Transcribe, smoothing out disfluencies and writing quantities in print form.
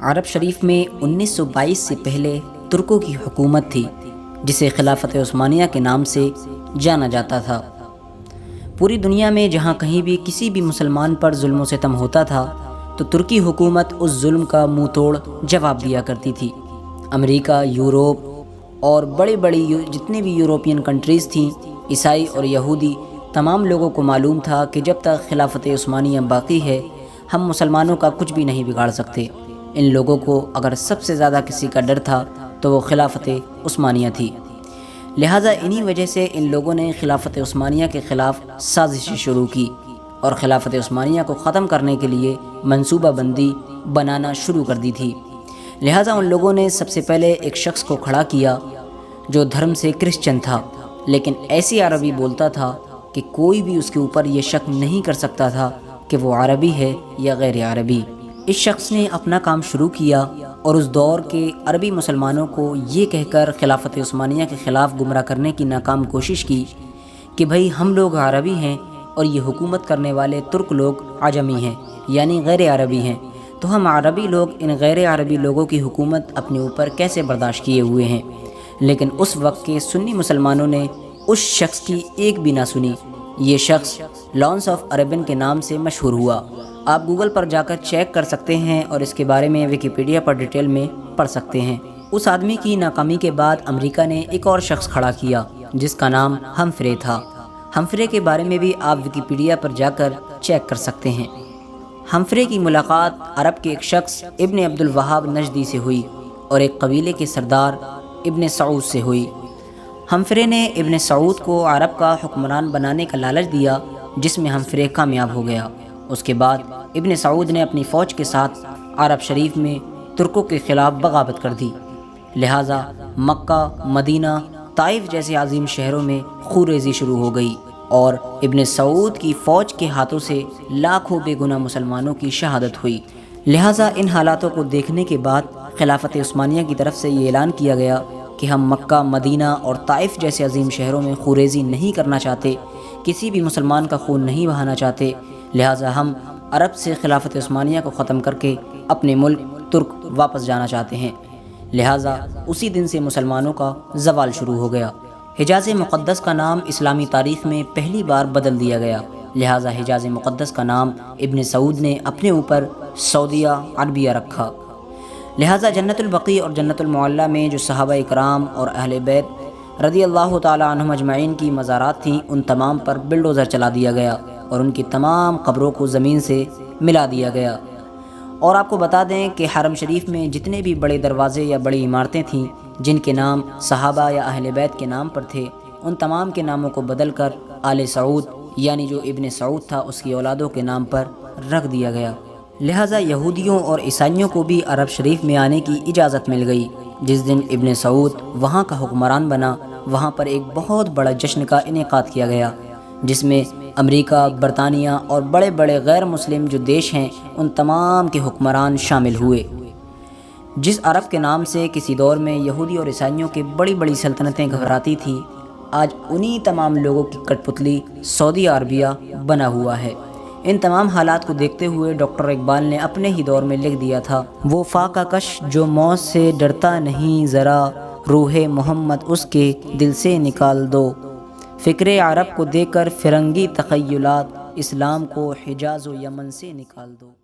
عرب شریف میں 1922 سے پہلے ترکوں کی حکومت تھی جسے خلافت عثمانیہ کے نام سے جانا جاتا تھا۔ پوری دنیا میں جہاں کہیں بھی کسی بھی مسلمان پر ظلم و ستم ہوتا تھا تو ترکی حکومت اس ظلم کا منہ توڑ جواب دیا کرتی تھی۔ امریکہ، یورپ اور بڑی جتنے بھی یورپین کنٹریز تھیں، عیسائی اور یہودی، تمام لوگوں کو معلوم تھا کہ جب تک خلافت عثمانیہ باقی ہے ہم مسلمانوں کا کچھ بھی نہیں بگاڑ سکتے۔ ان لوگوں کو اگر سب سے زیادہ کسی کا ڈر تھا تو وہ خلافت عثمانیہ تھی، لہٰذا انہی وجہ سے ان لوگوں نے خلافت عثمانیہ کے خلاف سازشیں شروع کی اور خلافت عثمانیہ کو ختم کرنے کے لیے منصوبہ بندی بنانا شروع کر دی تھی۔ لہٰذا ان لوگوں نے سب سے پہلے ایک شخص کو کھڑا کیا جو دھرم سے کرسچن تھا، لیکن ایسی عربی بولتا تھا کہ کوئی بھی اس کے اوپر یہ شک نہیں کر سکتا تھا کہ وہ عربی ہے یا غیر عربی۔ اس شخص نے اپنا کام شروع کیا اور اس دور کے عربی مسلمانوں کو یہ کہہ کر خلافت عثمانیہ کے خلاف گمراہ کرنے کی ناکام کوشش کی کہ بھئی ہم لوگ عربی ہیں اور یہ حکومت کرنے والے ترک لوگ عجمی ہیں یعنی غیر عربی ہیں، تو ہم عربی لوگ ان غیر عربی لوگوں کی حکومت اپنے اوپر کیسے برداشت کیے ہوئے ہیں۔ لیکن اس وقت کے سنی مسلمانوں نے اس شخص کی ایک بھی نہ سنی۔ یہ شخص لانس آف عربن کے نام سے مشہور ہوا۔ آپ گوگل پر جا کر چیک کر سکتے ہیں اور اس کے بارے میں ویکیپیڈیا پر ڈیٹیل میں پڑھ سکتے ہیں۔ اس آدمی کی ناکامی کے بعد امریکہ نے ایک اور شخص کھڑا کیا جس کا نام ہمفرے تھا۔ ہمفرے کے بارے میں بھی آپ ویکیپیڈیا پر جا کر چیک کر سکتے ہیں۔ ہمفرے کی ملاقات عرب کے ایک شخص ابن عبد الوہاب نجدی سے ہوئی اور ایک قبیلے کے سردار ابن سعود سے ہوئی۔ ہمفرے نے ابن سعود کو عرب کا حکمران بنانے کا لالچ دیا جس میں ہمفرے کامیاب ہو گیا۔ اس کے بعد ابن سعود نے اپنی فوج کے ساتھ عرب شریف میں ترکوں کے خلاف بغاوت کر دی، لہٰذا مکہ، مدینہ، طائف جیسے عظیم شہروں میں خونریزی شروع ہو گئی اور ابن سعود کی فوج کے ہاتھوں سے لاکھوں بے گناہ مسلمانوں کی شہادت ہوئی۔ لہٰذا ان حالاتوں کو دیکھنے کے بعد خلافت عثمانیہ کی طرف سے یہ اعلان کیا گیا کہ ہم مکہ، مدینہ اور طائف جیسے عظیم شہروں میں خونریزی نہیں کرنا چاہتے، کسی بھی مسلمان کا خون نہیں بہانا چاہتے، لہٰذا ہم عرب سے خلافت عثمانیہ کو ختم کر کے اپنے ملک ترک واپس جانا چاہتے ہیں۔ لہٰذا اسی دن سے مسلمانوں کا زوال شروع ہو گیا۔ حجاز مقدس کا نام اسلامی تاریخ میں پہلی بار بدل دیا گیا، لہٰذا حجاز مقدس کا نام ابن سعود نے اپنے اوپر سعودیہ عربیہ رکھا۔ لہٰذا جنت البقیع اور جنت المعلیٰ میں جو صحابہ اکرام اور اہل بیت رضی اللہ تعالی عنہم اجمعین کی مزارات تھیں ان تمام پر بلڈوزر چلا دیا گیا اور ان کی تمام قبروں کو زمین سے ملا دیا گیا۔ اور آپ کو بتا دیں کہ حرم شریف میں جتنے بھی بڑے دروازے یا بڑی عمارتیں تھیں جن کے نام صحابہ یا اہل بیت کے نام پر تھے، ان تمام کے ناموں کو بدل کر آل سعود یعنی جو ابن سعود تھا اس کی اولادوں کے نام پر رکھ دیا گیا۔ لہٰذا یہودیوں اور عیسائیوں کو بھی عرب شریف میں آنے کی اجازت مل گئی۔ جس دن ابن سعود وہاں کا حکمران بنا، وہاں پر ایک بہت بڑا جشن کا انعقاد کیا گیا جس میں امریکہ، برطانیہ اور بڑے بڑے غیر مسلم جو دیش ہیں ان تمام کے حکمران شامل ہوئے۔ جس عرب کے نام سے کسی دور میں یہودی اور عیسائیوں کی بڑی بڑی سلطنتیں گھبراتی تھیں، آج انہی تمام لوگوں کی کٹ پتلی سعودی عربیہ بنا ہوا ہے۔ ان تمام حالات کو دیکھتے ہوئے ڈاکٹر اقبال نے اپنے ہی دور میں لکھ دیا تھا، وہ فاقہ کش جو موت سے ڈرتا نہیں ذرا، روح محمد اس کے دل سے نکال دو، فکر عرب کو دے کر فرنگی تخیلات، اسلام کو حجاز و یمن سے نکال دو۔